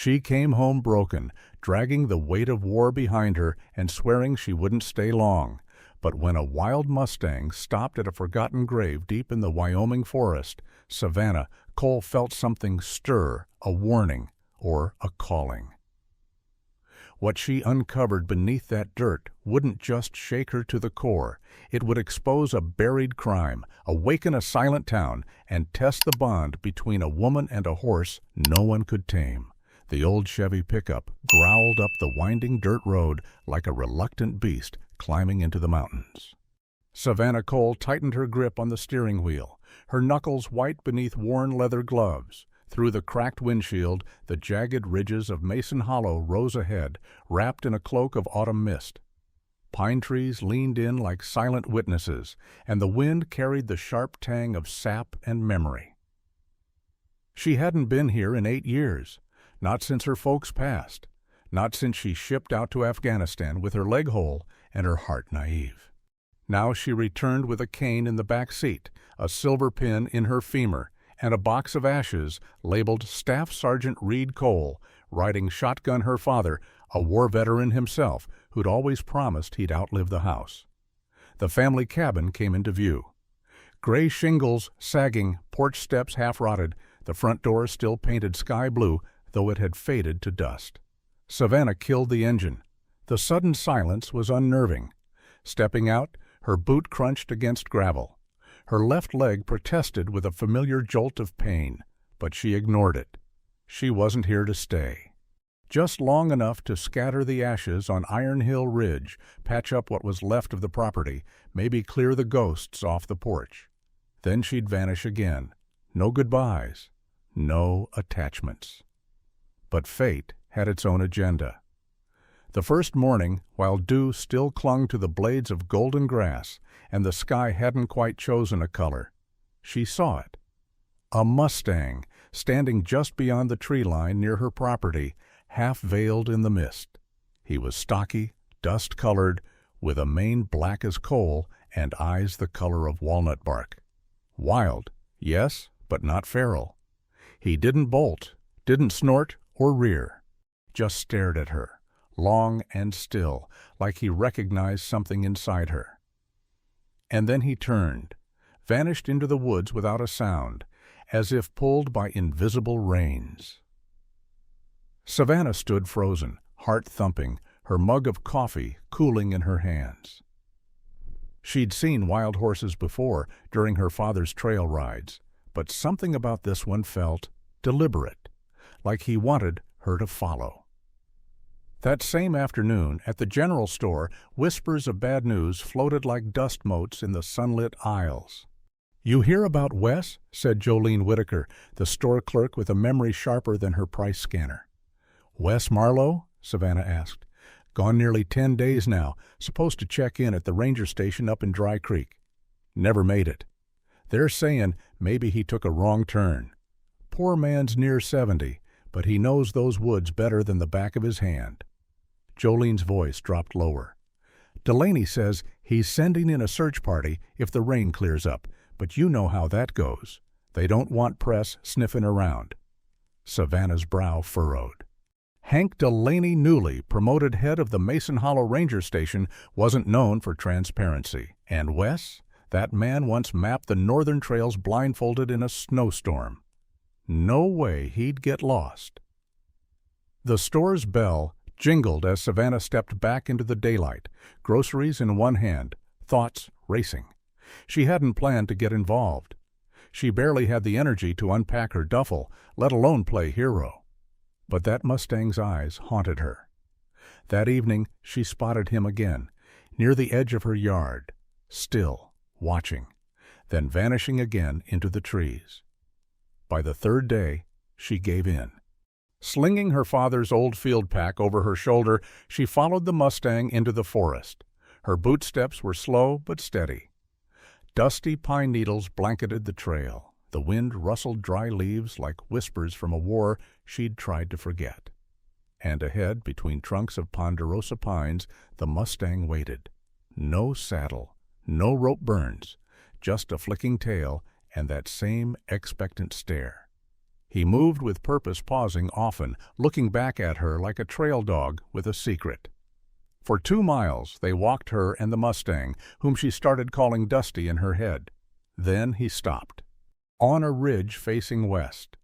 She came home broken, dragging the weight of war behind her and swearing she wouldn't stay long. But when a wild Mustang stopped at a forgotten grave deep in the Wyoming forest, Savannah, Cole felt something stir, a warning or a calling. What she uncovered beneath that dirt wouldn't just shake her to the core. It would expose a buried crime, awaken a silent town, and test the bond between a woman and a horse no one could tame. The old Chevy pickup growled up the winding dirt road like a reluctant beast climbing into the mountains. Savannah Cole tightened her grip on the steering wheel, her knuckles white beneath worn leather gloves. Through the cracked windshield, the jagged ridges of Mason Hollow rose ahead, wrapped in a cloak of autumn mist. Pine trees leaned in like silent witnesses, and the wind carried the sharp tang of sap and memory. She hadn't been here in 8 years, not since her folks passed, not since she shipped out to Afghanistan with her leg whole and her heart naive. Now she returned with a cane in the back seat, a silver pin in her femur, and a box of ashes labeled Staff Sergeant Reed Cole, riding shotgun her father, a war veteran himself who'd always promised he'd outlive the house. The family cabin came into view. Gray shingles sagging, porch steps half-rotted, the front door still painted sky blue, though it had faded to dust. Savannah killed the engine. The sudden silence was unnerving. Stepping out, her boot crunched against gravel. Her left leg protested with a familiar jolt of pain, but she ignored it. She wasn't here to stay. Just long enough to scatter the ashes on Iron Hill Ridge, patch up what was left of the property, maybe clear the ghosts off the porch. Then she'd vanish again. No goodbyes, no attachments. But fate had its own agenda. The first morning, while dew still clung to the blades of golden grass and the sky hadn't quite chosen a color, she saw it. A Mustang, standing just beyond the tree line near her property, half veiled in the mist. He was stocky, dust-colored, with a mane black as coal and eyes the color of walnut bark. Wild, yes, but not feral. He didn't bolt, didn't snort or rear, just stared at her, long and still, like he recognized something inside her. And then he turned, vanished into the woods without a sound, as if pulled by invisible reins. Savannah stood frozen, heart thumping, her mug of coffee cooling in her hands. She'd seen wild horses before during her father's trail rides, but something about this one felt deliberate, like he wanted her to follow. That same afternoon, at the general store, whispers of bad news floated like dust motes in the sunlit aisles. "You hear about Wes?" said Jolene Whitaker, the store clerk with a memory sharper than her price scanner. "Wes Marlowe?" Savannah asked. "Gone nearly 10 days now, supposed to check in at the ranger station up in Dry Creek. Never made it. They're saying maybe he took a wrong turn. Poor man's near 70, but he knows those woods better than the back of his hand." Jolene's voice dropped lower. "Delaney says he's sending in a search party if the rain clears up, but you know how that goes. They don't want press sniffing around." Savannah's brow furrowed. Hank Delaney Newley, promoted head of the Mason Hollow Ranger Station, wasn't known for transparency. And Wes? That man once mapped the northern trails blindfolded in a snowstorm. No way he'd get lost. The store's bell jingled as Savannah stepped back into the daylight, groceries in one hand, thoughts racing. She hadn't planned to get involved. She barely had the energy to unpack her duffel, let alone play hero. But that Mustang's eyes haunted her. That evening she spotted him again, near the edge of her yard, still, watching, then vanishing again into the trees. By the third day, she gave in. Slinging her father's old field pack over her shoulder, she followed the Mustang into the forest. Her boot steps were slow but steady. Dusty pine needles blanketed the trail. The wind rustled dry leaves like whispers from a war she'd tried to forget. And ahead, between trunks of ponderosa pines, the Mustang waited. No saddle, no rope burns, just a flicking tail and that same expectant stare. He moved with purpose, pausing often, looking back at her like a trail dog with a secret. For 2 miles they walked, her and the Mustang, whom she started calling Dusty in her head. Then he stopped. On a ridge facing west.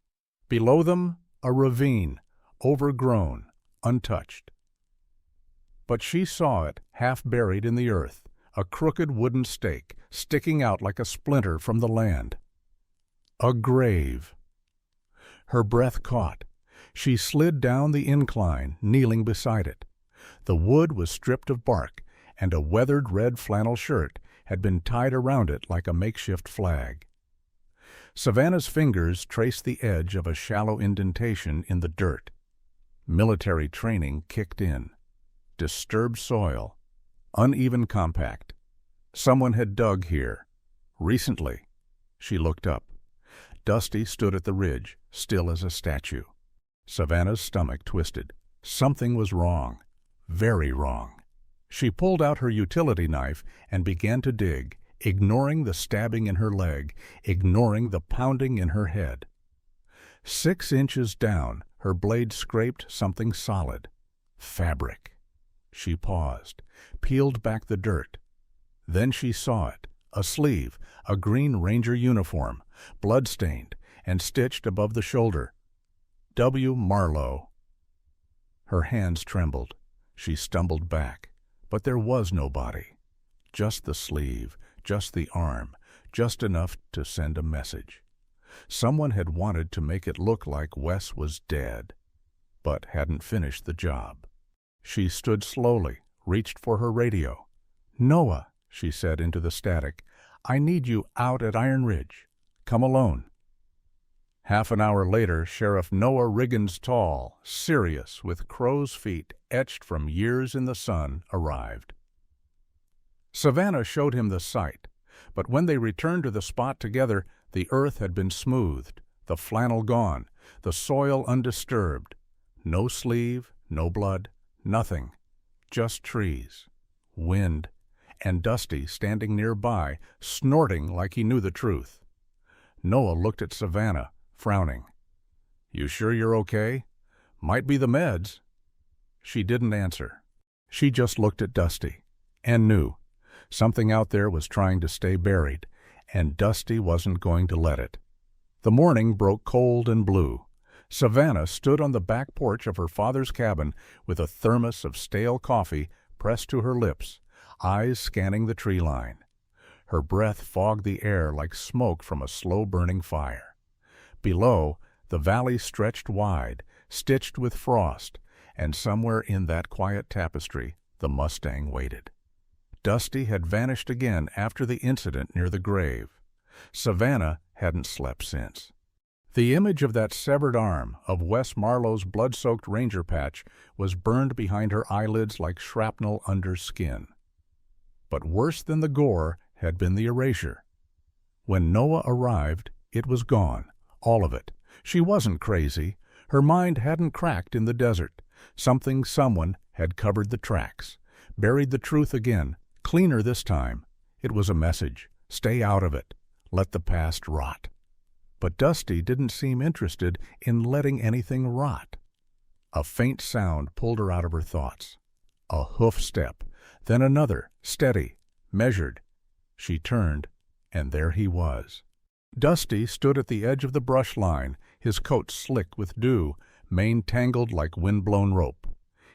Below them, a ravine, overgrown, untouched. But she saw it, half buried in the earth, a crooked wooden stake sticking out like a splinter from the land. A grave. Her breath caught. She slid down the incline, kneeling beside it. The wood was stripped of bark, and a weathered red flannel shirt had been tied around it like a makeshift flag. Savannah's fingers traced the edge of a shallow indentation in the dirt. Military training kicked in. Disturbed soil. Uneven compact. Someone had dug here. Recently. She looked up. Dusty stood at the ridge, still as a statue. Savannah's stomach twisted. Something was wrong. Very wrong. She pulled out her utility knife and began to dig, ignoring the stabbing in her leg, ignoring the pounding in her head. 6 inches down, her blade scraped something solid. Fabric. She paused, peeled back the dirt. Then she saw it, a sleeve, a green Ranger uniform, blood-stained and stitched above the shoulder. W. Marlowe. Her hands trembled. She stumbled back, but there was no body. Just the sleeve, just the arm, just enough to send a message. Someone had wanted to make it look like Wes was dead, but hadn't finished the job. She stood slowly, reached for her radio. "Noah," she said into the static, "I need you out at Iron Ridge. Come alone." Half an hour later, Sheriff Noah Riggins, tall, serious, with crow's feet etched from years in the sun, arrived. Savannah showed him the site, but when they returned to the spot together, the earth had been smoothed, the flannel gone, the soil undisturbed. No sleeve, no blood, nothing. Just trees, wind, and Dusty standing nearby, snorting like he knew the truth. Noah looked at Savannah, frowning. "You sure you're okay? Might be the meds." She didn't answer. She just looked at Dusty, and knew. Something out there was trying to stay buried, and Dusty wasn't going to let it. The morning broke cold and blue. Savannah stood on the back porch of her father's cabin with a thermos of stale coffee pressed to her lips, eyes scanning the tree line. Her breath fogged the air like smoke from a slow-burning fire. Below, the valley stretched wide, stitched with frost, and somewhere in that quiet tapestry, the Mustang waited. Dusty had vanished again after the incident near the grave. Savannah hadn't slept since. The image of that severed arm, of Wes Marlowe's blood-soaked Ranger patch, was burned behind her eyelids like shrapnel under skin. But worse than the gore had been the erasure. When Noah arrived, it was gone, all of it. She wasn't crazy. Her mind hadn't cracked in the desert. Someone had covered the tracks, buried the truth again, cleaner this time. It was a message. Stay out of it. Let the past rot. But Dusty didn't seem interested in letting anything rot. A faint sound pulled her out of her thoughts. A hoof step, then another, steady, measured. She turned, and there he was. Dusty stood at the edge of the brush line, his coat slick with dew, mane tangled like wind-blown rope.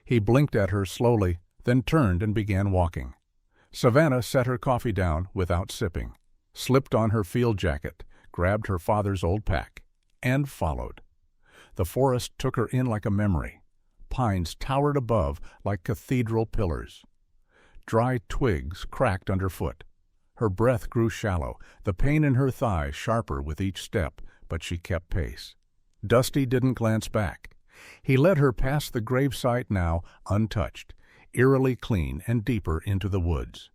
He blinked at her slowly, then turned and began walking. Savannah set her coffee down without sipping, slipped on her field jacket, grabbed her father's old pack, and followed. The forest took her in like a memory. Pines towered above like cathedral pillars. Dry twigs cracked underfoot. Her breath grew shallow, the pain in her thigh sharper with each step, but she kept pace. Dusty didn't glance back. He led her past the gravesite, now untouched, eerily clean and deeper into the woods.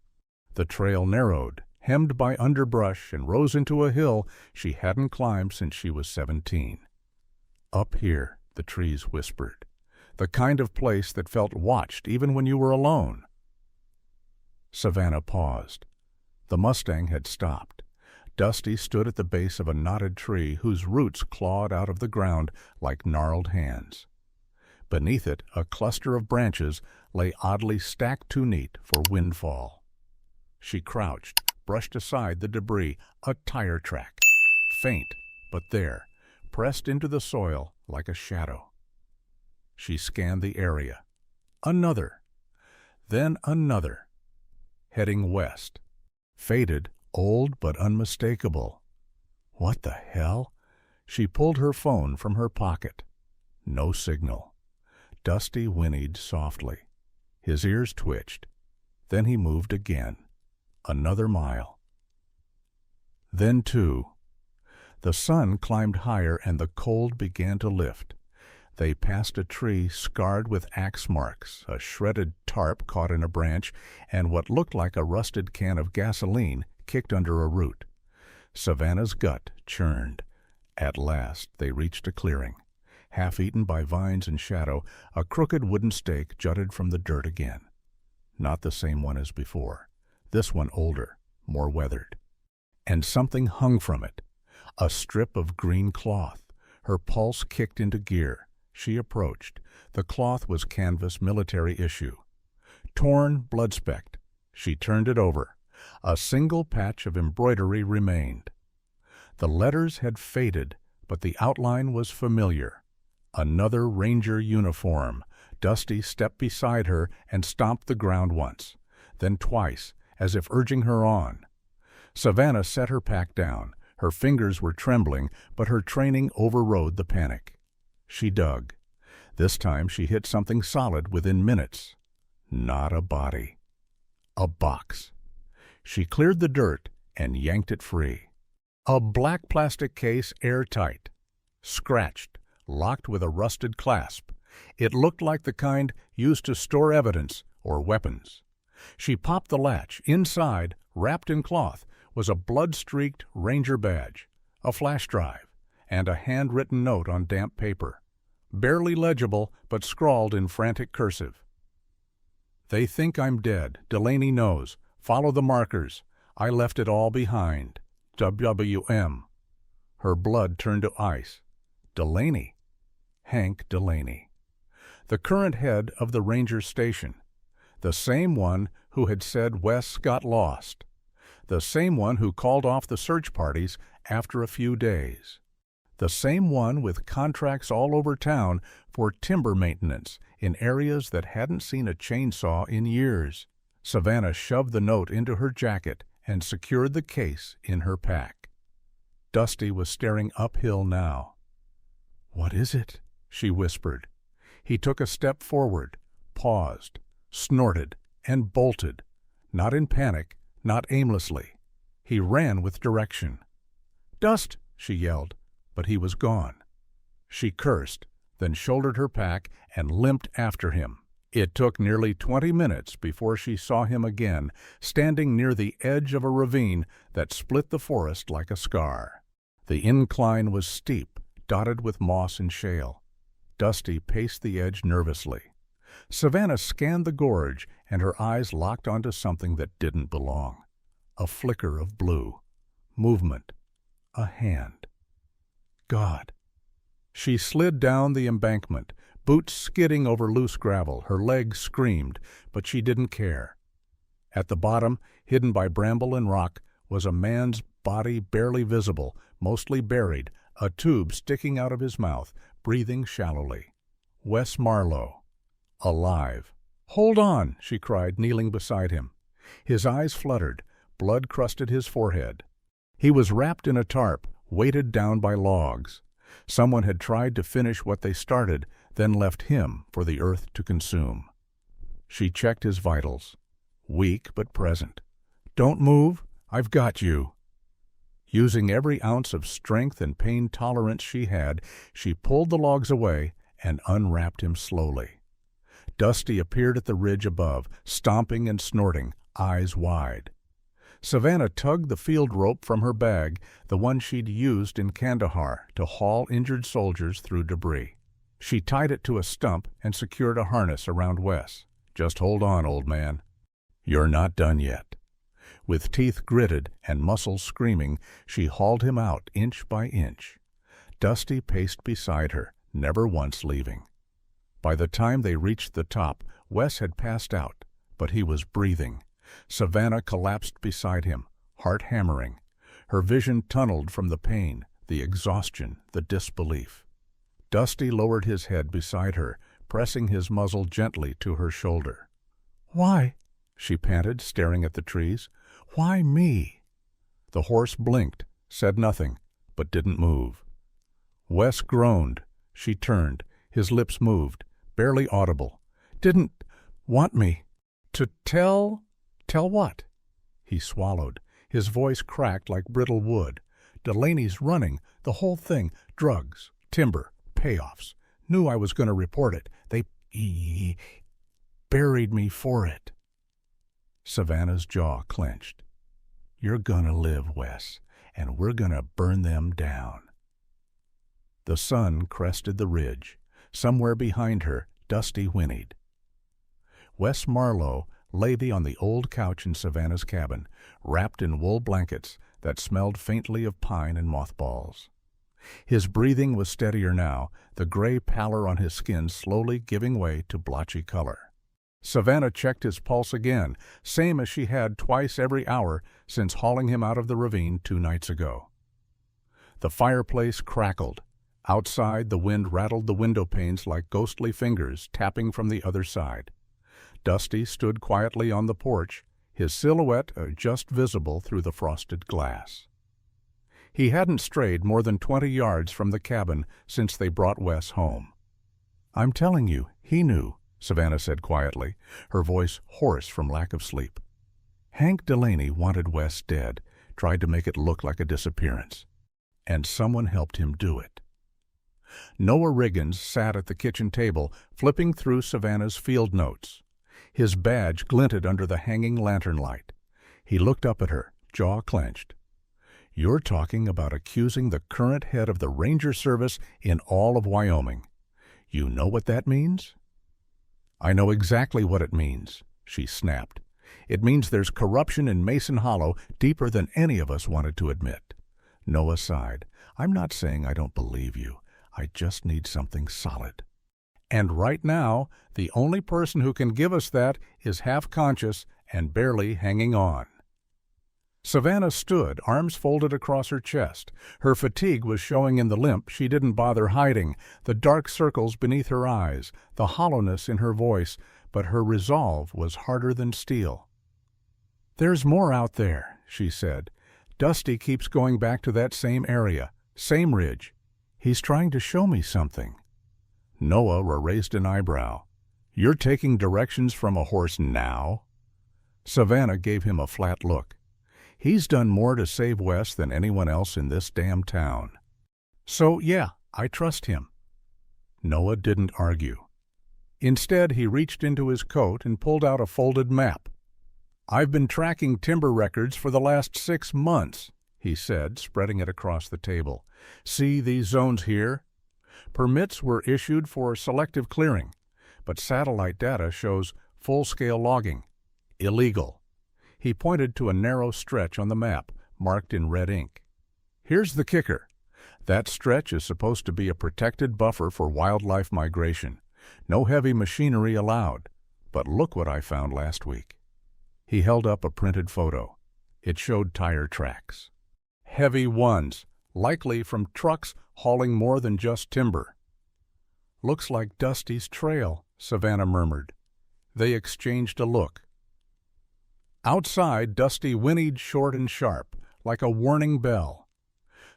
The trail narrowed, hemmed by underbrush, and rose into a hill she hadn't climbed since she was 17. Up here, the trees whispered, the kind of place that felt watched even when you were alone. Savannah paused. The Mustang had stopped. Dusty stood at the base of a knotted tree whose roots clawed out of the ground like gnarled hands. Beneath it, a cluster of branches lay oddly stacked too neat for windfall. She crouched, brushed aside the debris, a tire track. Faint, but there, pressed into the soil like a shadow. She scanned the area. Another. Then another. Heading west. Faded, old but unmistakable. What the hell? She pulled her phone from her pocket. No signal. Dusty whinnied softly. His ears twitched. Then he moved again. Another mile. Then two. The sun climbed higher and the cold began to lift. They passed a tree scarred with axe marks, a shredded tarp caught in a branch, and what looked like a rusted can of gasoline kicked under a root. Savannah's gut churned. At last they reached a clearing. Half-eaten by vines and shadow, a crooked wooden stake jutted from the dirt again. Not the same one as before. This one older, more weathered. And something hung from it. A strip of green cloth. Her pulse kicked into gear. She approached. The cloth was canvas military issue. Torn, blood-specked. She turned it over. A single patch of embroidery remained. The letters had faded, but the outline was familiar. Another ranger uniform. Dusty stepped beside her and stomped the ground once, then twice, as if urging her on. Savannah set her pack down. Her fingers were trembling, but her training overrode the panic. She dug. This time she hit something solid within minutes. Not a body. A box. She cleared the dirt and yanked it free. A black plastic case airtight. Scratched, locked with a rusted clasp. It looked like the kind used to store evidence or weapons. She popped the latch. Inside, wrapped in cloth, was a blood-streaked ranger badge, a flash drive, and a handwritten note on damp paper. Barely legible, but scrawled in frantic cursive. "They think I'm dead. Delaney knows. Follow the markers. I left it all behind. WWM." Her blood turned to ice. Delaney. Hank Delaney. The current head of the ranger station. The same one who had said Wes got lost. The same one who called off the search parties after a few days. The same one with contracts all over town for timber maintenance in areas that hadn't seen a chainsaw in years. Savannah shoved the note into her jacket and secured the case in her pack. Dusty was staring uphill now. "What is it?" she whispered. He took a step forward, paused, snorted, and bolted. Not in panic, not aimlessly. He ran with direction. "Dust!" she yelled, but he was gone. She cursed, then shouldered her pack and limped after him. It took nearly 20 minutes before she saw him again, standing near the edge of a ravine that split the forest like a scar. The incline was steep, dotted with moss and shale. Dusty paced the edge nervously. Savannah scanned the gorge, and her eyes locked onto something that didn't belong. A flicker of blue. Movement. A hand. God. She slid down the embankment, boots skidding over loose gravel. Her legs screamed, but she didn't care. At the bottom, hidden by bramble and rock, was a man's body barely visible, mostly buried, a tube sticking out of his mouth, breathing shallowly. Wes Marlowe. Alive. "Hold on!" she cried, kneeling beside him. His eyes fluttered. Blood crusted his forehead. He was wrapped in a tarp, weighted down by logs. Someone had tried to finish what they started, then left him for the earth to consume. She checked his vitals. Weak but present. "Don't move. I've got you." Using every ounce of strength and pain tolerance she had, she pulled the logs away and unwrapped him slowly. Dusty appeared at the ridge above, stomping and snorting, eyes wide. Savannah tugged the field rope from her bag, the one she'd used in Kandahar to haul injured soldiers through debris. She tied it to a stump and secured a harness around Wes. "Just hold on, old man. You're not done yet." With teeth gritted and muscles screaming, she hauled him out inch by inch. Dusty paced beside her, never once leaving. By the time they reached the top, Wes had passed out, but he was breathing. Savannah collapsed beside him, heart hammering. Her vision tunneled from the pain, the exhaustion, the disbelief. Dusty lowered his head beside her, pressing his muzzle gently to her shoulder. "Why?" she panted, staring at the trees. "Why me?" The horse blinked, said nothing, but didn't move. Wes groaned. She turned. His lips moved, barely audible. "Didn't want me to tell? Tell what?" He swallowed. His voice cracked like brittle wood. "Delaney's running, the whole thing, drugs, timber, payoffs. Knew I was going to report it. They buried me for it." Savannah's jaw clenched. "You're gonna live, Wes, and we're gonna burn them down." The sun crested the ridge. Somewhere behind her, Dusty whinnied. Wes Marlowe lay on the old couch in Savannah's cabin, wrapped in wool blankets that smelled faintly of pine and mothballs. His breathing was steadier now, the gray pallor on his skin slowly giving way to blotchy color. Savannah checked his pulse again, same as she had twice every hour since hauling him out of the ravine 2 nights ago. The fireplace crackled. Outside, the wind rattled the window panes like ghostly fingers tapping from the other side. Dusty stood quietly on the porch, his silhouette just visible through the frosted glass. He hadn't strayed more than 20 yards from the cabin since they brought Wes home. "I'm telling you, he knew," Savannah said quietly, her voice hoarse from lack of sleep. "Hank Delaney wanted Wes dead, tried to make it look like a disappearance. And someone helped him do it." Noah Riggins sat at the kitchen table, flipping through Savannah's field notes. His badge glinted under the hanging lantern light. He looked up at her, jaw clenched. "You're talking about accusing the current head of the Ranger Service in all of Wyoming. You know what that means?" "I know exactly what it means," she snapped. "It means there's corruption in Mason Hollow deeper than any of us wanted to admit." Noah sighed. "I'm not saying I don't believe you. I just need something solid. And right now, the only person who can give us that is half-conscious and barely hanging on." Savannah stood, arms folded across her chest. Her fatigue was showing in the limp she didn't bother hiding, the dark circles beneath her eyes, the hollowness in her voice, but her resolve was harder than steel. "There's more out there," she said. "Dusty keeps going back to that same area, same ridge. He's trying to show me something." Noah raised an eyebrow. "You're taking directions from a horse now?" Savannah gave him a flat look. "He's done more to save Wes than anyone else in this damn town. So, yeah, I trust him." Noah didn't argue. Instead, he reached into his coat and pulled out a folded map. "I've been tracking timber records for the last 6 months, he said, spreading it across the table. "See these zones here? Permits were issued for selective clearing, but satellite data shows full-scale logging. Illegal." He pointed to a narrow stretch on the map, marked in red ink. "Here's the kicker. That stretch is supposed to be a protected buffer for wildlife migration. No heavy machinery allowed. But look what I found last week." He held up a printed photo. It showed tire tracks. Heavy ones, likely from trucks hauling more than just timber. "Looks like Dusty's trail," Savannah murmured. They exchanged a look. Outside, Dusty whinnied short and sharp, like a warning bell.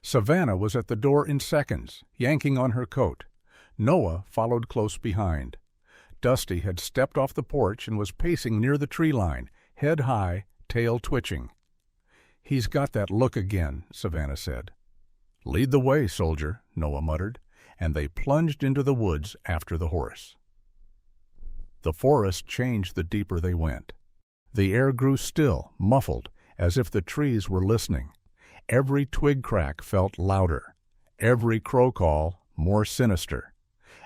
Savannah was at the door in seconds, yanking on her coat. Noah followed close behind. Dusty had stepped off the porch and was pacing near the tree line, head high, tail twitching. "He's got that look again," Savannah said. "Lead the way, soldier," Noah muttered, and they plunged into the woods after the horse. The forest changed the deeper they went. The air grew still, muffled, as if the trees were listening. Every twig crack felt louder, every crow call more sinister.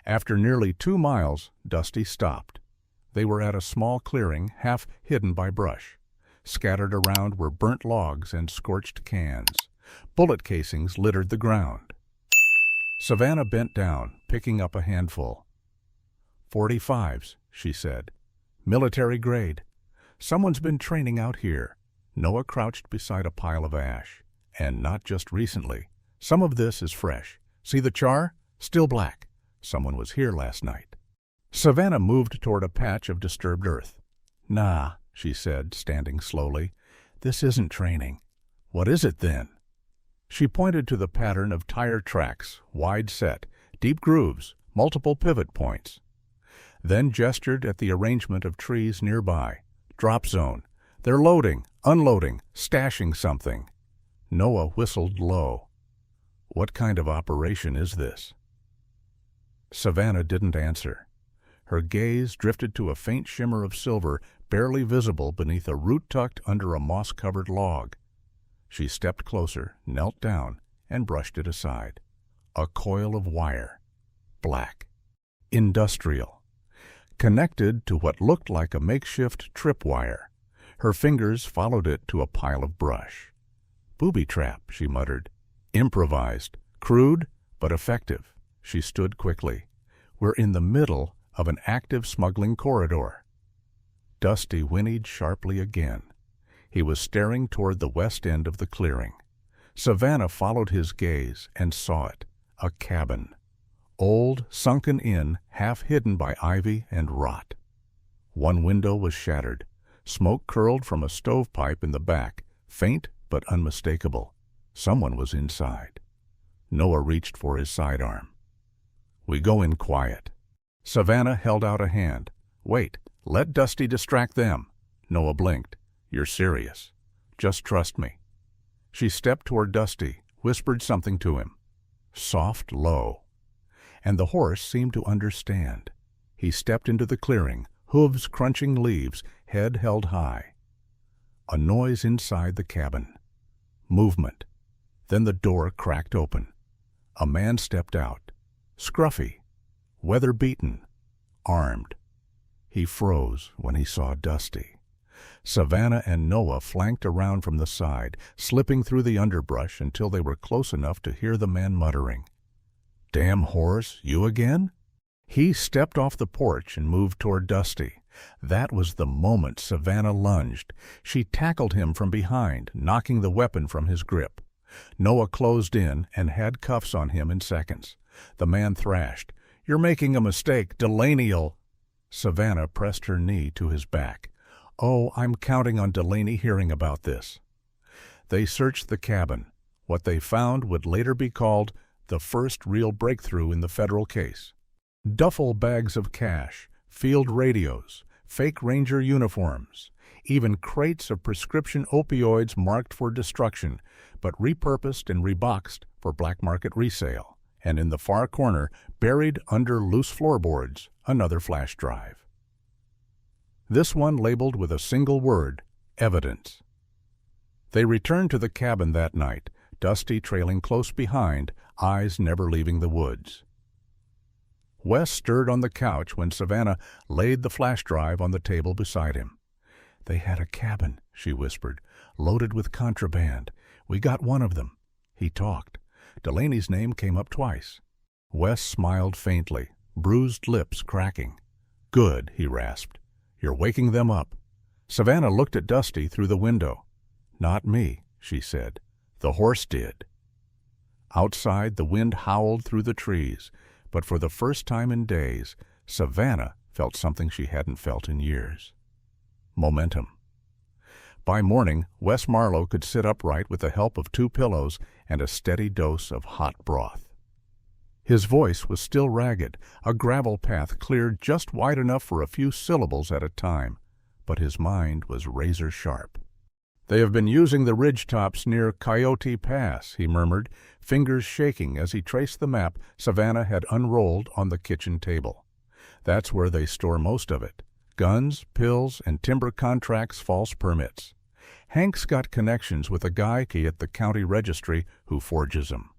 After nearly 2 miles, Dusty stopped. They were at a small clearing, half hidden by brush. Scattered around were burnt logs and scorched cans. Bullet casings littered the ground. Savannah bent down, picking up a handful. 45s, she said. Military grade. Someone's been training out here. Noah crouched beside a pile of ash. And not just recently. Some of this is fresh. See the char? Still black. Someone was here last night. Savannah moved toward a patch of disturbed earth. Nah, she said, standing slowly. This isn't training. What is it then? She pointed to the pattern of tire tracks, wide set, deep grooves, multiple pivot points. Then gestured at the arrangement of trees nearby. Drop zone. They're loading, unloading, stashing something. Noah whistled low. What kind of operation is this? Savannah didn't answer. Her gaze drifted to a faint shimmer of silver barely visible beneath a root tucked under a moss-covered log. She stepped closer, knelt down, and brushed it aside. A coil of wire. Black. Industrial. Connected to what looked like a makeshift tripwire. Her fingers followed it to a pile of brush. Booby trap, she muttered. Improvised. Crude, but effective. She stood quickly. We're in the middle of an active smuggling corridor. Dusty whinnied sharply again. He was staring toward the west end of the clearing. Savannah followed his gaze and saw it. A cabin. Old, sunken in, half hidden by ivy and rot. One window was shattered. Smoke curled from a stovepipe in the back, faint but unmistakable. Someone was inside. Noah reached for his sidearm. We go in quiet. Savannah held out a hand. Wait, let Dusty distract them. Noah blinked. You're serious. Just trust me. She stepped toward Dusty, whispered something to him. Soft, low. And the horse seemed to understand. He stepped into the clearing, hooves crunching leaves, head held high. A noise inside the cabin. Movement. Then the door cracked open. A man stepped out. Scruffy. Weather-beaten. Armed. He froze when he saw Dusty. Savannah and Noah flanked around from the side, slipping through the underbrush until they were close enough to hear the man muttering. Damn horse, you again? He stepped off the porch and moved toward Dusty. That was the moment Savannah lunged. She tackled him from behind, knocking the weapon from his grip. Noah closed in and had cuffs on him in seconds. The man thrashed. You're making a mistake, Delaney'll... Savannah pressed her knee to his back. Oh, I'm counting on Delaney hearing about this. They searched the cabin. What they found would later be called the first real breakthrough in the federal case. Duffel bags of cash, field radios, fake ranger uniforms, even crates of prescription opioids marked for destruction, but repurposed and reboxed for black market resale. And in the far corner, buried under loose floorboards, another flash drive. This one labeled with a single word, evidence. They returned to the cabin that night, Dusty trailing close behind, eyes never leaving the woods. Wes stirred on the couch when Savannah laid the flash drive on the table beside him. They had a cabin, she whispered, loaded with contraband. We got one of them. He talked. Delaney's name came up twice. Wes smiled faintly, bruised lips cracking. Good, he rasped. You're waking them up. Savannah looked at Dusty through the window. Not me, she said. The horse did. Outside, the wind howled through the trees, but for the first time in days, Savannah felt something she hadn't felt in years. Momentum. By morning, Wes Marlowe could sit upright with the help of 2 pillows and a steady dose of hot broth. His voice was still ragged, a gravel path cleared just wide enough for a few syllables at a time, but his mind was razor sharp. They have been using the ridgetops near Coyote Pass, he murmured, fingers shaking as he traced the map Savannah had unrolled on the kitchen table. That's where they store most of it. Guns, pills, and timber contracts, false permits. Hank's got connections with a guy at the county registry who forges them.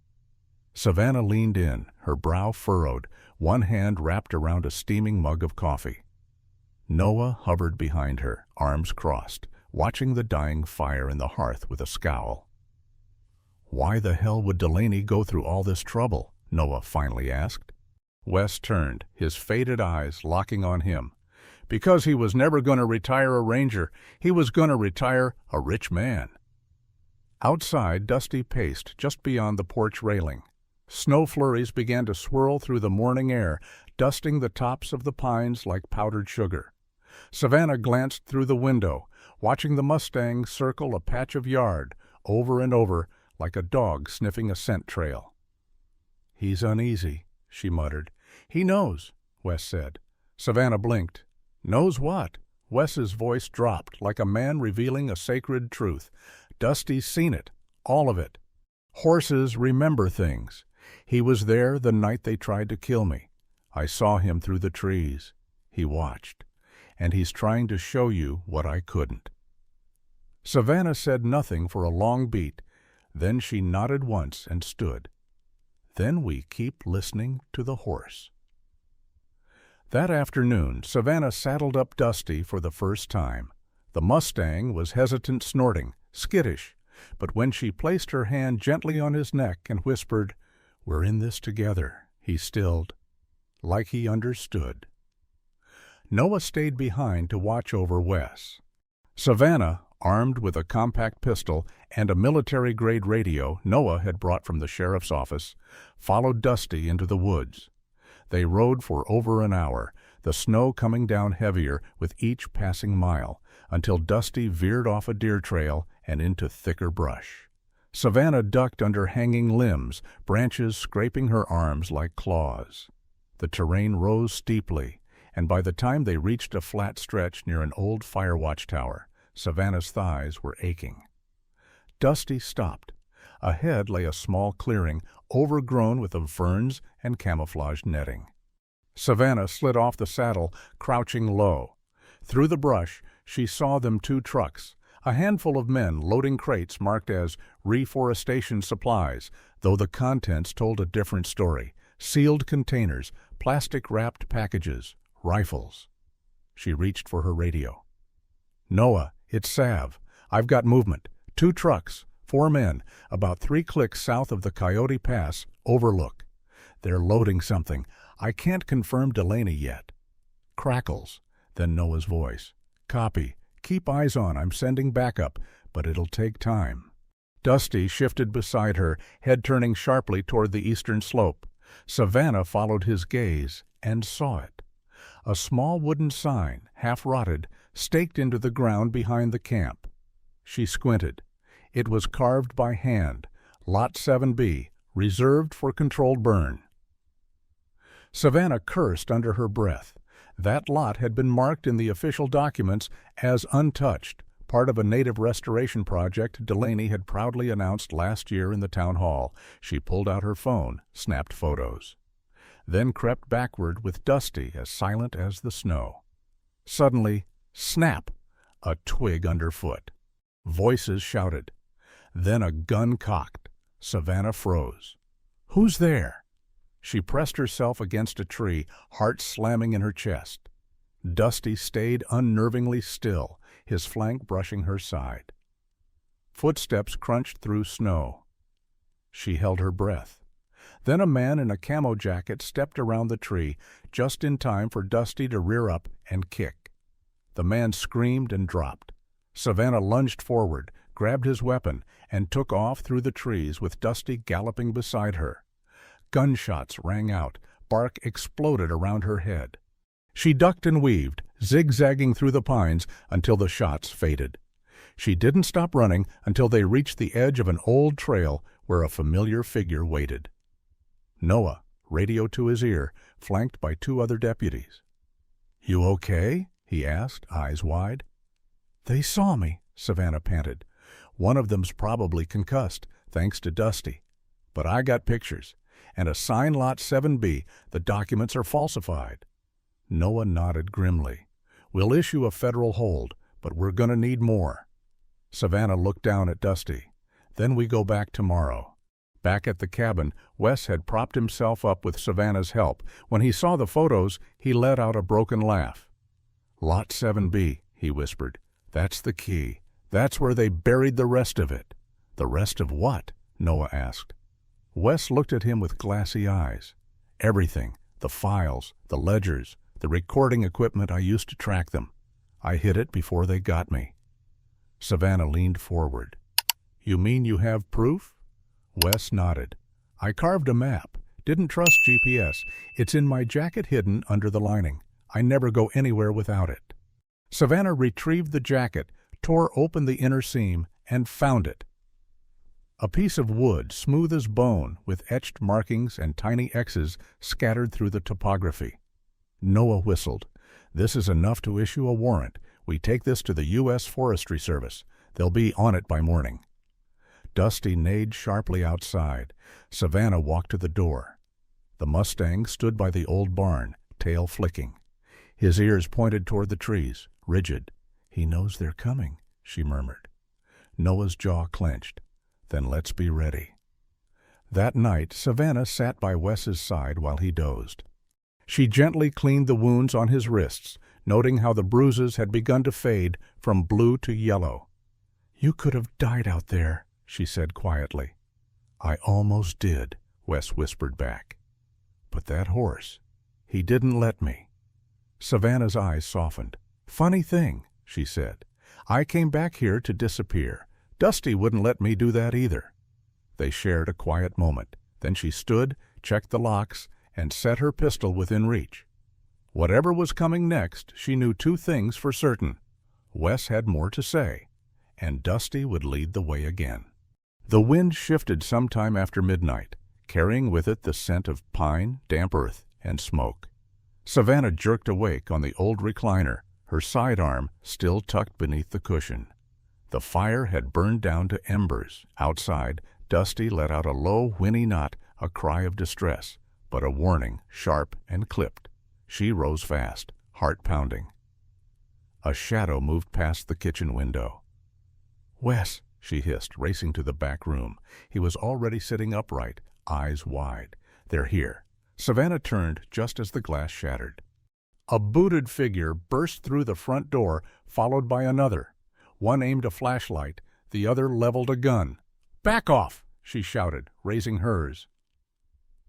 Savannah leaned in, her brow furrowed, one hand wrapped around a steaming mug of coffee. Noah hovered behind her, arms crossed, watching the dying fire in the hearth with a scowl. "Why the hell would Delaney go through all this trouble?" Noah finally asked. Wes turned, his faded eyes locking on him. "Because he was never going to retire a ranger. He was going to retire a rich man." Outside, Dusty paced just beyond the porch railing. Snow flurries began to swirl through the morning air, dusting the tops of the pines like powdered sugar. Savannah glanced through the window, watching the Mustang circle a patch of yard, over and over, like a dog sniffing a scent trail. "He's uneasy," she muttered. "He knows," Wes said. Savannah blinked. "Knows what?" Wes's voice dropped, like a man revealing a sacred truth. "Dusty's seen it. All of it. Horses remember things. He was there the night they tried to kill me. I saw him through the trees. He watched. And he's trying to show you what I couldn't." Savannah said nothing for a long beat. Then she nodded once and stood. "Then we keep listening to the horse." That afternoon, Savannah saddled up Dusty for the first time. The Mustang was hesitant, snorting, skittish, but when she placed her hand gently on his neck and whispered, "We're in this together," he stilled, like he understood. Noah stayed behind to watch over Wes. Savannah, armed with a compact pistol and a military-grade radio Noah had brought from the sheriff's office, followed Dusty into the woods. They rode for over an hour, the snow coming down heavier with each passing mile, until Dusty veered off a deer trail and into thicker brush. Savannah ducked under hanging limbs, branches scraping her arms like claws. The terrain rose steeply, and by the time they reached a flat stretch near an old fire watchtower, Savannah's thighs were aching. Dusty stopped. Ahead lay a small clearing, overgrown with ferns and camouflage netting. Savannah slid off the saddle, crouching low. Through the brush, she saw them 2 trucks, a handful of men loading crates marked as reforestation supplies, though the contents told a different story. Sealed containers, plastic-wrapped packages, rifles. She reached for her radio. "Noah, it's Sav. I've got movement. 2 trucks, 4 men, about 3 clicks south of the Coyote Pass, overlook. They're loading something. I can't confirm Delaney yet." Crackles, then Noah's voice. "Copy. Keep eyes on. I'm sending backup, but it'll take time." Dusty shifted beside her, head turning sharply toward the eastern slope. Savannah followed his gaze and saw it. A small wooden sign, half-rotted, staked into the ground behind the camp. She squinted. It was carved by hand, Lot 7B, reserved for controlled burn. Savannah cursed under her breath. That lot had been marked in the official documents as untouched, part of a native restoration project Delaney had proudly announced last year in the town hall. She pulled out her phone, snapped photos, then crept backward with Dusty as silent as the snow. Suddenly, snap! A twig underfoot. Voices shouted. Then a gun cocked. Savannah froze. "Who's there?" She pressed herself against a tree, heart slamming in her chest. Dusty stayed unnervingly still, his flank brushing her side. Footsteps crunched through snow. She held her breath. Then a man in a camo jacket stepped around the tree, just in time for Dusty to rear up and kick. The man screamed and dropped. Savannah lunged forward, grabbed his weapon, and took off through the trees with Dusty galloping beside her. Gunshots rang out, bark exploded around her head. She ducked and weaved, zigzagging through the pines until the shots faded. She didn't stop running until they reached the edge of an old trail where a familiar figure waited. Noah, radio to his ear, flanked by 2 other deputies. "You okay?" he asked, eyes wide. "They saw me," Savannah panted. "One of them's probably concussed, thanks to Dusty. But I got pictures, and a sign Lot 7B, the documents are falsified." Noah nodded grimly. "We'll issue a federal hold, but we're going to need more." Savannah looked down at Dusty. "Then we go back tomorrow." Back at the cabin, Wes had propped himself up with Savannah's help. When he saw the photos, he let out a broken laugh. "Lot 7B, he whispered. That's the key. That's where they buried the rest of it. The rest of what? Noah asked. Wes looked at him with glassy eyes. Everything. The files, the ledgers, the recording equipment I used to track them. I hid it before they got me. Savannah leaned forward. You mean you have proof? Wes nodded. I carved a map. Didn't trust GPS. It's in my jacket hidden under the lining. I never go anywhere without it. Savannah retrieved the jacket, tore open the inner seam, and found it. A piece of wood, smooth as bone, with etched markings and tiny X's scattered through the topography. Noah whistled. This is enough to issue a warrant. We take this to the U.S. Forestry Service. They'll be on it by morning. Dusty neighed sharply outside. Savannah walked to the door. The Mustang stood by the old barn, tail flicking. His ears pointed toward the trees, rigid. He knows they're coming, she murmured. Noah's jaw clenched. Then let's be ready. That night, Savannah sat by Wes's side while he dozed. She gently cleaned the wounds on his wrists, noting how the bruises had begun to fade from blue to yellow. You could have died out there, she said quietly. I almost did, Wes whispered back. But that horse, he didn't let me. Savannah's eyes softened. Funny thing, she said. I came back here to disappear. Dusty wouldn't let me do that either. They shared a quiet moment. Then she stood, checked the locks, and set her pistol within reach. Whatever was coming next, she knew two things for certain. Wes had more to say, and Dusty would lead the way again. The wind shifted sometime after midnight, carrying with it the scent of pine, damp earth, and smoke. Savannah jerked awake on the old recliner, her sidearm still tucked beneath the cushion. The fire had burned down to embers. Outside, Dusty let out a low, whinny, not a cry of distress, but a warning, sharp and clipped. She rose fast, heart pounding. A shadow moved past the kitchen window. Wes, she hissed, racing to the back room. He was already sitting upright, eyes wide. They're here. Savannah turned just as the glass shattered. A booted figure burst through the front door, followed by another. One aimed a flashlight, the other leveled a gun. Back off, she shouted, raising hers.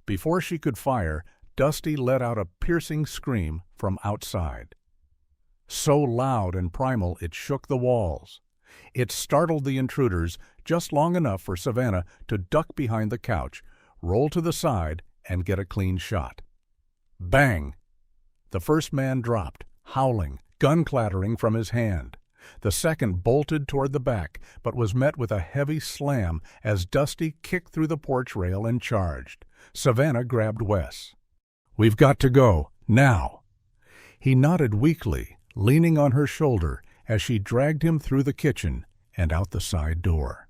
Before she could fire, Dusty let out a piercing scream from outside. So loud and primal it shook the walls. It startled the intruders just long enough for Savannah to duck behind the couch, roll to the side, and get a clean shot. Bang! The first man dropped, howling, gun clattering from his hand. The second bolted toward the back, but was met with a heavy slam as Dusty kicked through the porch rail and charged. Savannah grabbed Wes. We've got to go, now. He nodded weakly, leaning on her shoulder as she dragged him through the kitchen and out the side door.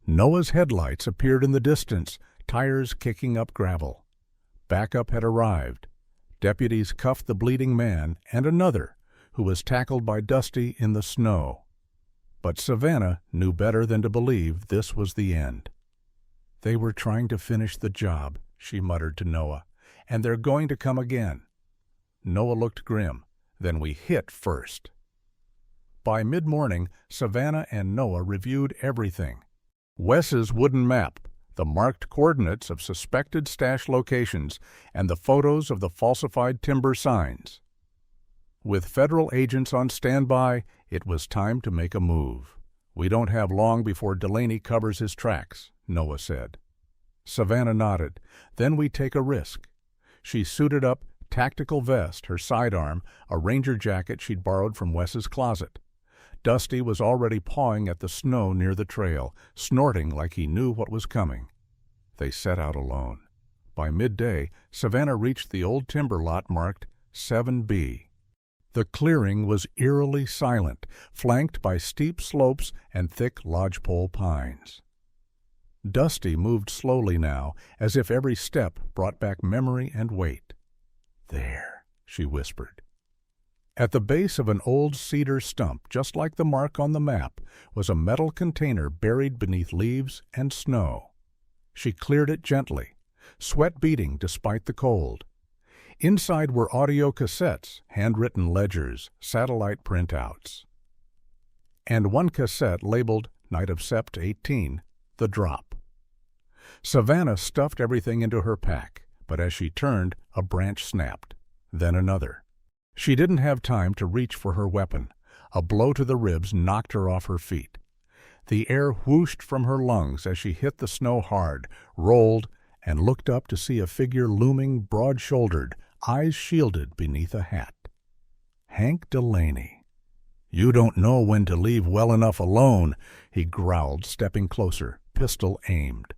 Noah's headlights appeared in the distance, tires kicking up gravel. Backup had arrived. Deputies cuffed the bleeding man and another, who was tackled by Dusty in the snow. But Savannah knew better than to believe this was the end. They were trying to finish the job, she muttered to Noah, and they're going to come again. Noah looked grim. Then we hit first. By mid-morning, Savannah and Noah reviewed everything. Wes's wooden map, the marked coordinates of suspected stash locations, and the photos of the falsified timber signs. With federal agents on standby, it was time to make a move. We don't have long before Delaney covers his tracks, Noah said. Savannah nodded. Then we take a risk. She suited up, tactical vest, her sidearm, a ranger jacket she'd borrowed from Wes's closet. Dusty was already pawing at the snow near the trail, snorting like he knew what was coming. They set out alone. By midday, Savannah reached the old timber lot marked 7B. The clearing was eerily silent, flanked by steep slopes and thick lodgepole pines. Dusty moved slowly now, as if every step brought back memory and weight. There, she whispered. At the base of an old cedar stump, just like the mark on the map, was a metal container buried beneath leaves and snow. She cleared it gently, sweat beading despite the cold. Inside were audio cassettes, handwritten ledgers, satellite printouts. and one cassette labeled Night of Sept 18, The Drop. Savannah stuffed everything into her pack, but as she turned, a branch snapped, then another. She didn't have time to reach for her weapon. A blow to the ribs knocked her off her feet. The air whooshed from her lungs as she hit the snow hard, rolled, and looked up to see a figure looming broad-shouldered, eyes shielded beneath a hat. Hank Delaney. "You don't know when to leave well enough alone," he growled, stepping closer, pistol aimed.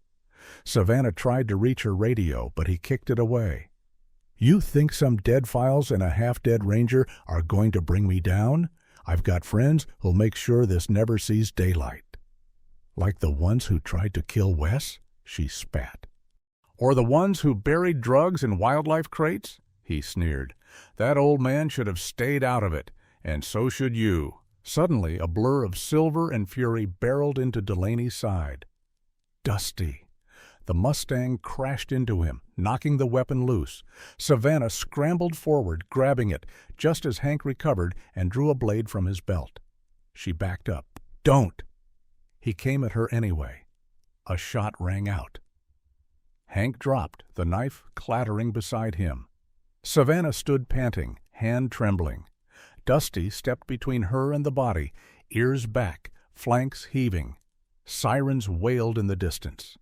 Savannah tried to reach her radio, but he kicked it away. "You think some dead files and a half-dead ranger are going to bring me down? I've got friends who'll make sure this never sees daylight." "Like the ones who tried to kill Wes?" she spat. "Or the ones who buried drugs in wildlife crates?" he sneered. "That old man should have stayed out of it, and so should you." Suddenly, a blur of silver and fury barreled into Delaney's side. Dusty. The Mustang crashed into him, knocking the weapon loose. Savannah scrambled forward, grabbing it, just as Hank recovered and drew a blade from his belt. She backed up. "Don't!" He came at her anyway. A shot rang out. Hank dropped, the knife clattering beside him. Savannah stood panting, hand trembling. Dusty stepped between her and the body, ears back, flanks heaving. Sirens wailed in the distance.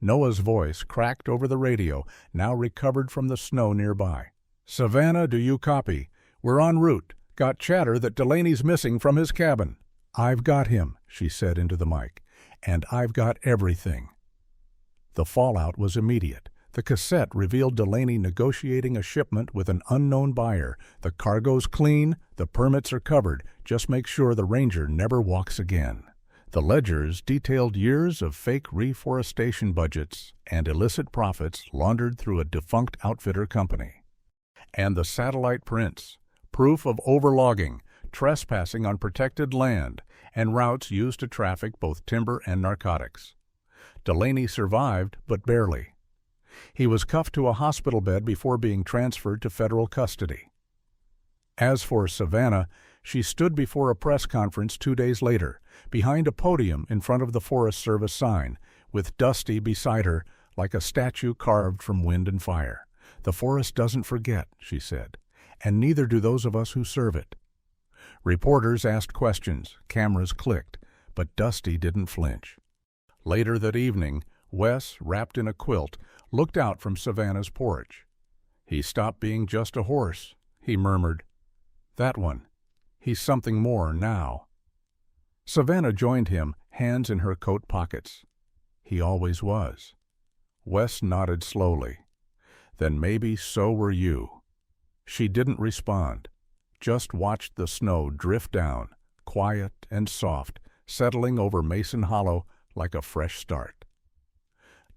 Noah's voice cracked over the radio, now recovered from the snow nearby. "Savannah, do you copy? We're en route. Got chatter that Delaney's missing from his cabin." "I've got him," she said into the mic, "and I've got everything." The fallout was immediate. The cassette revealed Delaney negotiating a shipment with an unknown buyer. "The cargo's clean, the permits are covered. Just make sure the ranger never walks again." The ledgers detailed years of fake reforestation budgets and illicit profits laundered through a defunct outfitter company. And the satellite prints, proof of overlogging, trespassing on protected land, and routes used to traffic both timber and narcotics. Delaney survived, but barely. He was cuffed to a hospital bed before being transferred to federal custody. As for Savannah, she stood before a press conference 2 days later, behind a podium in front of the Forest Service sign, with Dusty beside her like a statue carved from wind and fire. "The forest doesn't forget," she said, "and neither do those of us who serve it." Reporters asked questions, cameras clicked, but Dusty didn't flinch. Later that evening, Wes, wrapped in a quilt, looked out from Savannah's porch. "He stopped being just a horse," he murmured. "That one. He's something more now." Savannah joined him, hands in her coat pockets. "He always was." Wes nodded slowly. "Then maybe so were you." She didn't respond, just watched the snow drift down, quiet and soft, settling over Mason Hollow like a fresh start.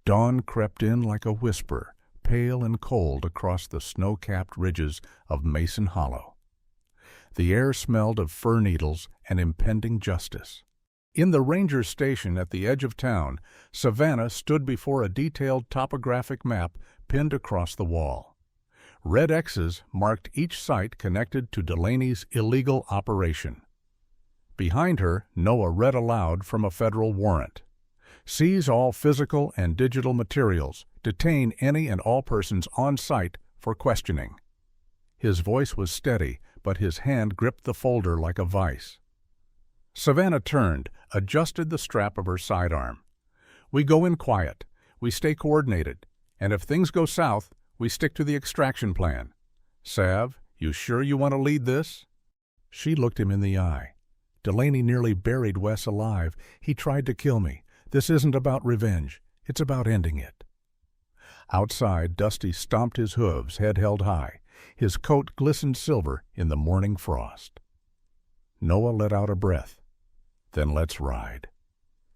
Dawn crept in like a whisper, pale and cold across the snow-capped ridges of Mason Hollow. The air smelled of fir needles and impending justice. In the ranger station at the edge of town, Savannah stood before a detailed topographic map pinned across the wall. Red X's marked each site connected to Delaney's illegal operation. Behind her, Noah read aloud from a federal warrant. "Seize all physical and digital materials. Detain any and all persons on site for questioning." His voice was steady, but his hand gripped the folder like a vice. Savannah turned, adjusted the strap of her sidearm. "We go in quiet. We stay coordinated. And if things go south, we stick to the extraction plan. Sav, you sure you want to lead this?" She looked him in the eye. "Delaney nearly buried Wes alive. He tried to kill me. This isn't about revenge. It's about ending it." Outside, Dusty stomped his hooves, head held high. His coat glistened silver in the morning frost. Noah let out a breath. "Then let's ride."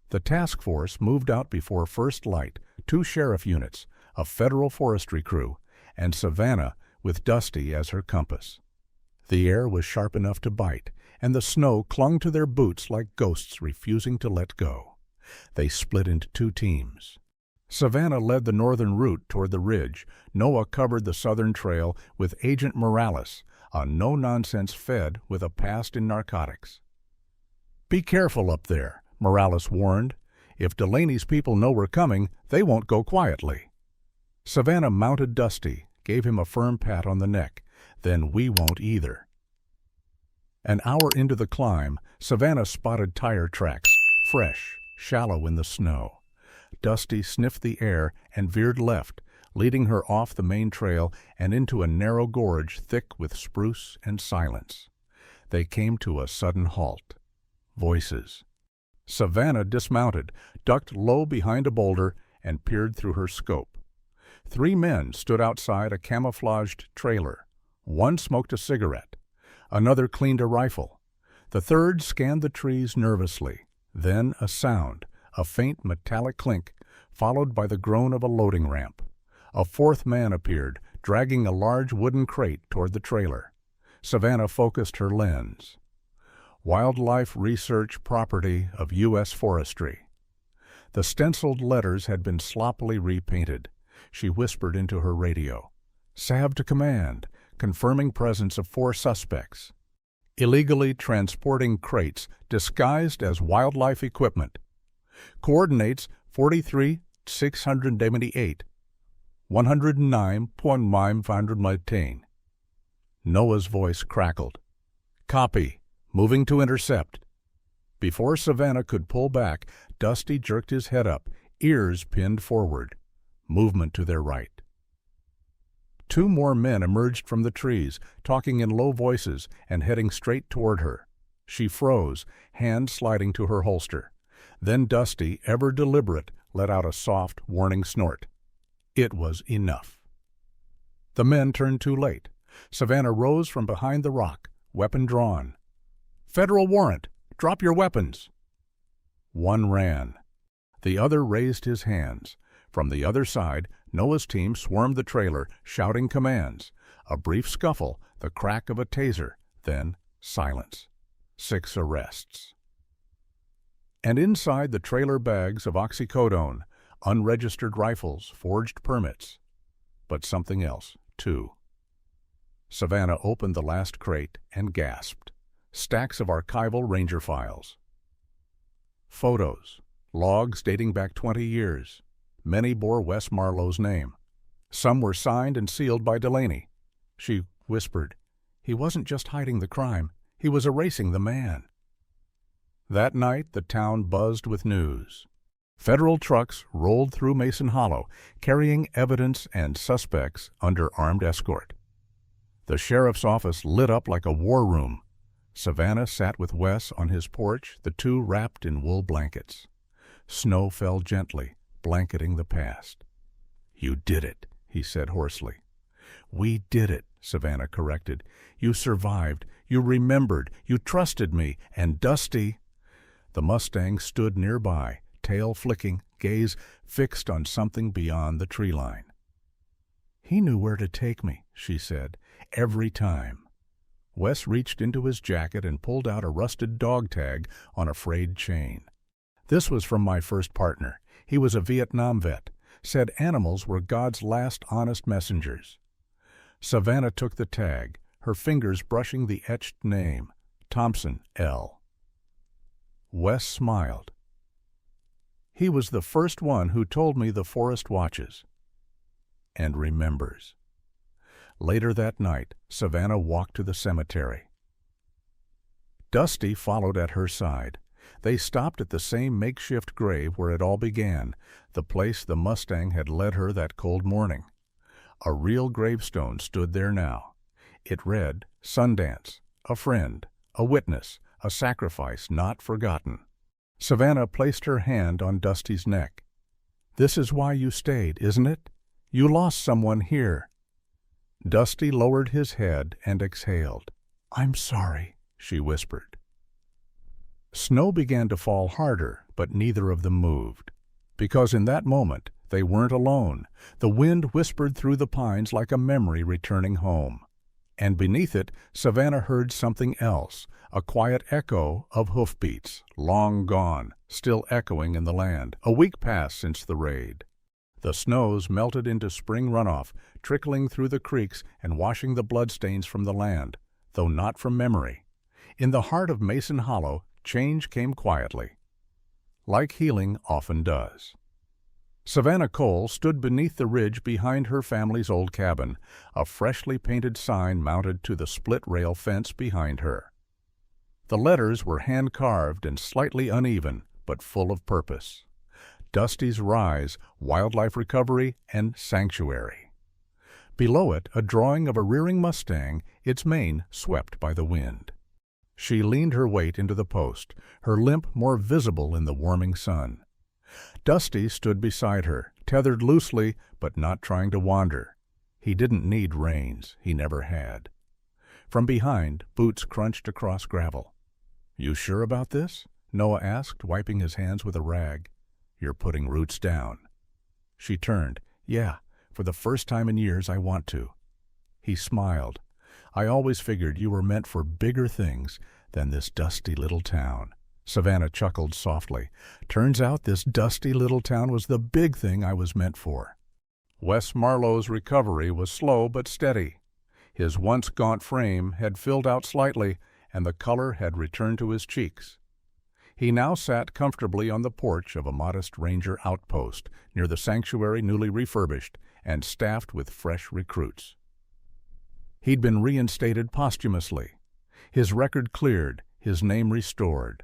The task force moved out before first light, 2 sheriff units, a federal forestry crew, and Savannah with Dusty as her compass. The air was sharp enough to bite, and the snow clung to their boots like ghosts refusing to let go. They split into 2 teams. Savannah led the northern route toward the ridge. Noah covered the southern trail with Agent Morales, a no-nonsense Fed with a past in narcotics. "Be careful up there," Morales warned. "If Delaney's people know we're coming, they won't go quietly." Savannah mounted Dusty, gave him a firm pat on the neck. "Then we won't either." An hour into the climb, Savannah spotted tire tracks, fresh, shallow in the snow. Dusty sniffed the air and veered left, leading her off the main trail and into a narrow gorge thick with spruce and silence. They came to a sudden halt. Voices. Savannah dismounted, ducked low behind a boulder, and peered through her scope. 3 men stood outside a camouflaged trailer. One smoked a cigarette. Another cleaned a rifle. The third scanned the trees nervously. Then a sound, a faint metallic clink, followed by the groan of a loading ramp. A 4th man appeared, dragging a large wooden crate toward the trailer. Savannah focused her lens. Wildlife Research Property of U.S. Forestry. The stenciled letters had been sloppily repainted. She whispered into her radio. "Salve to command, confirming presence of 4 suspects. Illegally transporting crates disguised as wildlife equipment. Coordinates 43,678, 109.518. Noah's voice crackled. "Copy. Moving to intercept." Before Savannah could pull back, Dusty jerked his head up, ears pinned forward. Movement to their right. 2 more men emerged from the trees, talking in low voices and heading straight toward her. She froze, hand sliding to her holster. Then Dusty, ever deliberate, let out a soft, warning snort. It was enough. The men turned too late. Savannah rose from behind the rock, weapon drawn. "Federal warrant! Drop your weapons!" One ran. The other raised his hands. From the other side, Noah's team swarmed the trailer, shouting commands. A brief scuffle, the crack of a taser, then silence. 6 arrests. And inside the trailer bags of oxycodone, unregistered rifles, forged permits. But something else, too. Savannah opened the last crate and gasped. Stacks of archival ranger files. Photos, logs dating back 20 years. Many bore Wes Marlowe's name. Some were signed and sealed by Delaney. She whispered, "He wasn't just hiding the crime, he was erasing the man." That night the town buzzed with news. Federal trucks rolled through Mason Hollow, carrying evidence and suspects under armed escort. The sheriff's office lit up like a war room. Savannah sat with Wes on his porch, the 2 wrapped in wool blankets. Snow fell gently, blanketing the past. "You did it," he said hoarsely. "We did it," Savannah corrected. "You survived, you remembered, you trusted me, and Dusty—" The Mustang stood nearby, tail flicking, gaze fixed on something beyond the tree line. "He knew where to take me," she said, "every time." Wes reached into his jacket and pulled out a rusted dog tag on a frayed chain. "This was from my first partner. He was a Vietnam vet. Said animals were God's last honest messengers." Savannah took the tag, her fingers brushing the etched name, Thompson, L. Wes smiled. "He was the first one who told me the forest watches and remembers." Later that night, Savannah walked to the cemetery. Dusty followed at her side. They stopped at the same makeshift grave where it all began, the place the Mustang had led her that cold morning. A real gravestone stood there now. It read, "Sundance, a friend, a witness, a sacrifice not forgotten." Savannah placed her hand on Dusty's neck. "This is why you stayed, isn't it? You lost someone here." Dusty lowered his head and exhaled. "I'm sorry," she whispered. Snow began to fall harder, but neither of them moved. Because in that moment, they weren't alone. The wind whispered through the pines like a memory returning home. And beneath it, Savannah heard something else, a quiet echo of hoofbeats, long gone, still echoing in the land, a week past since the raid. The snows melted into spring runoff, trickling through the creeks and washing the bloodstains from the land, though not from memory. In the heart of Mason Hollow, change came quietly, like healing often does. Savannah Cole stood beneath the ridge behind her family's old cabin, a freshly painted sign mounted to the split-rail fence behind her. The letters were hand-carved and slightly uneven, but full of purpose. Dusty's Rise, Wildlife Recovery, and Sanctuary. Below it, a drawing of a rearing Mustang, its mane swept by the wind. She leaned her weight into the post, her limp more visible in the warming sun. Dusty stood beside her, tethered loosely, but not trying to wander. He didn't need reins, he never had. From behind, boots crunched across gravel. "You sure about this?" Noah asked, wiping his hands with a rag. "You're putting roots down." She turned. "Yeah, for the first time in years I want to." He smiled. "I always figured you were meant for bigger things than this dusty little town." Savannah chuckled softly. "Turns out this dusty little town was the big thing I was meant for." Wes Marlowe's recovery was slow but steady. His once gaunt frame had filled out slightly, and the color had returned to his cheeks. He now sat comfortably on the porch of a modest ranger outpost near the sanctuary newly refurbished and staffed with fresh recruits. He'd been reinstated posthumously, his record cleared, his name restored.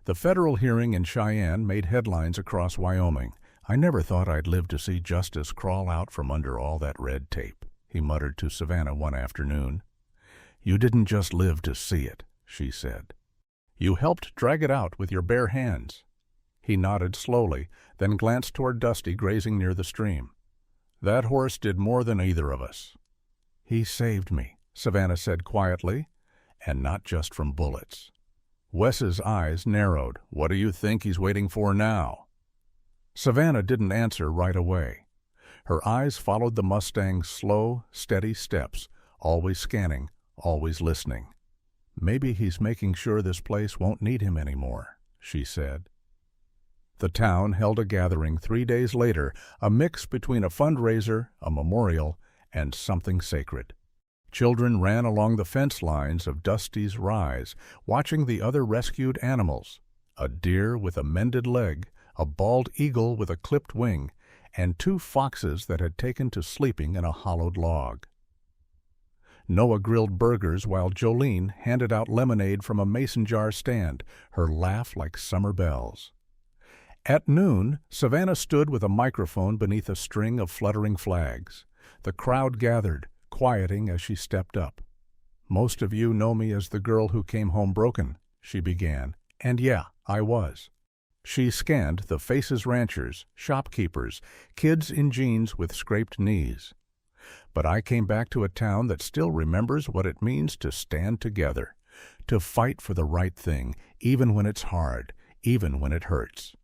The federal hearing in Cheyenne made headlines across Wyoming. "I never thought I'd live to see justice crawl out from under all that red tape," he muttered to Savannah one afternoon. "You didn't just live to see it," she said. "You helped drag it out with your bare hands." He nodded slowly, then glanced toward Dusty grazing near the stream. "That horse did more than either of us." "He saved me," Savannah said quietly, "and not just from bullets." Wes's eyes narrowed. "What do you think he's waiting for now?" Savannah didn't answer right away. Her eyes followed the Mustang's slow, steady steps, always scanning, always listening. "Maybe he's making sure this place won't need him anymore," she said. The town held a gathering 3 days later, a mix between a fundraiser, a memorial, and something sacred. Children ran along the fence lines of Dusty's Rise, watching the other rescued animals, a deer with a mended leg, a bald eagle with a clipped wing, and 2 foxes that had taken to sleeping in a hollowed log. Noah grilled burgers while Jolene handed out lemonade from a mason jar stand, her laugh like summer bells. At noon, Savannah stood with a microphone beneath a string of fluttering flags. The crowd gathered, quieting as she stepped up. "Most of you know me as the girl who came home broken," she began, "and yeah, I was." She scanned the faces ranchers, shopkeepers, kids in jeans with scraped knees. "But I came back to a town that still remembers what it means to stand together, to fight for the right thing, even when it's hard, even when it hurts."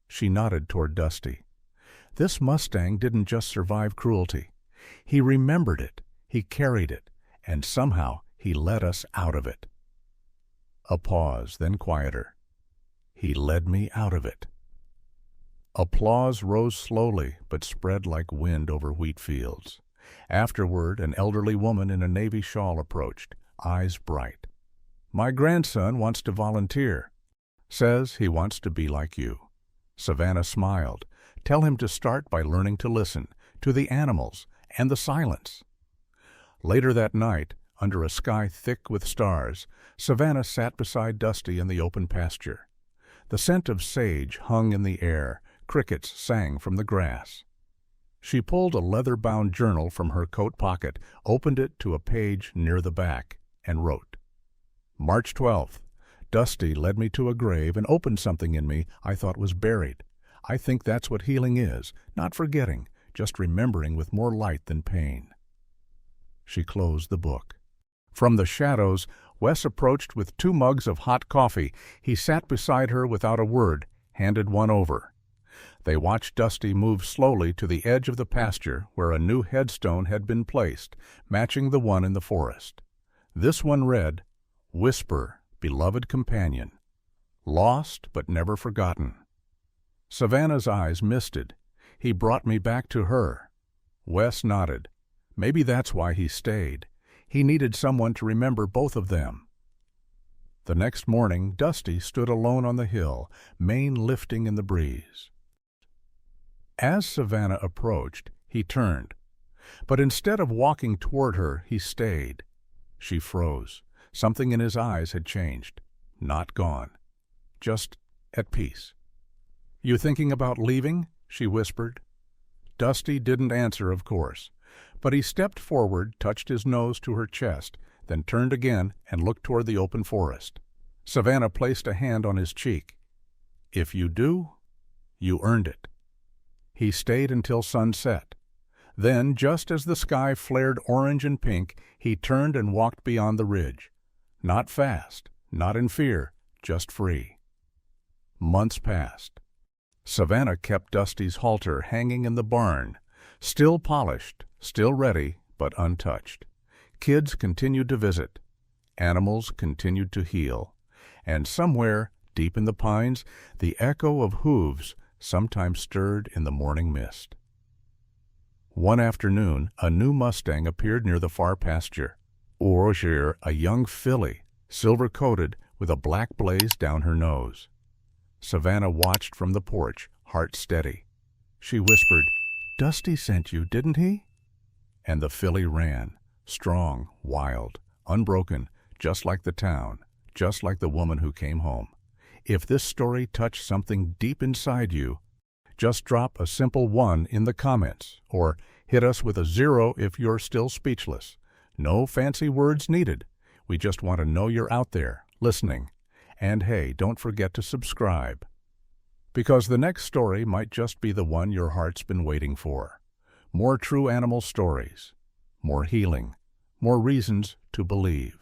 She nodded toward Dusty. "This Mustang didn't just survive cruelty. He remembered it, he carried it, and somehow he led us out of it." A pause, then quieter. "He led me out of it." Applause rose slowly, but spread like wind over wheat fields. Afterward, an elderly woman in a navy shawl approached, eyes bright. "My grandson wants to volunteer. Says he wants to be like you." Savannah smiled. "Tell him to start by learning to listen, to the animals and the silence." Later that night, under a sky thick with stars, Savannah sat beside Dusty in the open pasture. The scent of sage hung in the air, crickets sang from the grass. She pulled a leather-bound journal from her coat pocket, opened it to a page near the back, and wrote, "March 12th. Dusty led me to a grave and opened something in me I thought was buried. I think that's what healing is, not forgetting, just remembering with more light than pain." She closed the book. From the shadows, Wes approached with 2 mugs of hot coffee. He sat beside her without a word, handed one over. They watched Dusty move slowly to the edge of the pasture where a new headstone had been placed, matching the one in the forest. This one read, "Whisper, beloved companion. Lost but never forgotten." Savannah's eyes misted. "He brought me back to her." Wes nodded. "Maybe that's why he stayed. He needed someone to remember both of them." The next morning, Dusty stood alone on the hill, mane lifting in the breeze. As Savannah approached, he turned. But instead of walking toward her, he stayed. She froze. Something in his eyes had changed. Not gone. Just at peace. "You thinking about leaving?" she whispered. Dusty didn't answer, of course, but he stepped forward, touched his nose to her chest, then turned again and looked toward the open forest. Savannah placed a hand on his cheek. "If you do, you earned it." He stayed until sunset. Then, just as the sky flared orange and pink, he turned and walked beyond the ridge. Not fast, not in fear, just free. Months passed. Savannah kept Dusty's halter hanging in the barn, still polished, still ready, but untouched. Kids continued to visit. Animals continued to heal. And somewhere, deep in the pines, the echo of hooves sometimes stirred in the morning mist. One afternoon, a new Mustang appeared near the far pasture. Or a young filly, silver-coated, with a black blaze down her nose. Savannah watched from the porch, heart steady. She whispered, "Dusty sent you, didn't he?" And the filly ran, strong, wild, unbroken, just like the town, just like the woman who came home. If this story touched something deep inside you, just drop a simple 1 in the comments, or hit us with a 0 if you're still speechless. No fancy words needed. We just want to know you're out there, listening. And hey, don't forget to subscribe. Because the next story might just be the one your heart's been waiting for. More true animal stories. More healing. More reasons to believe.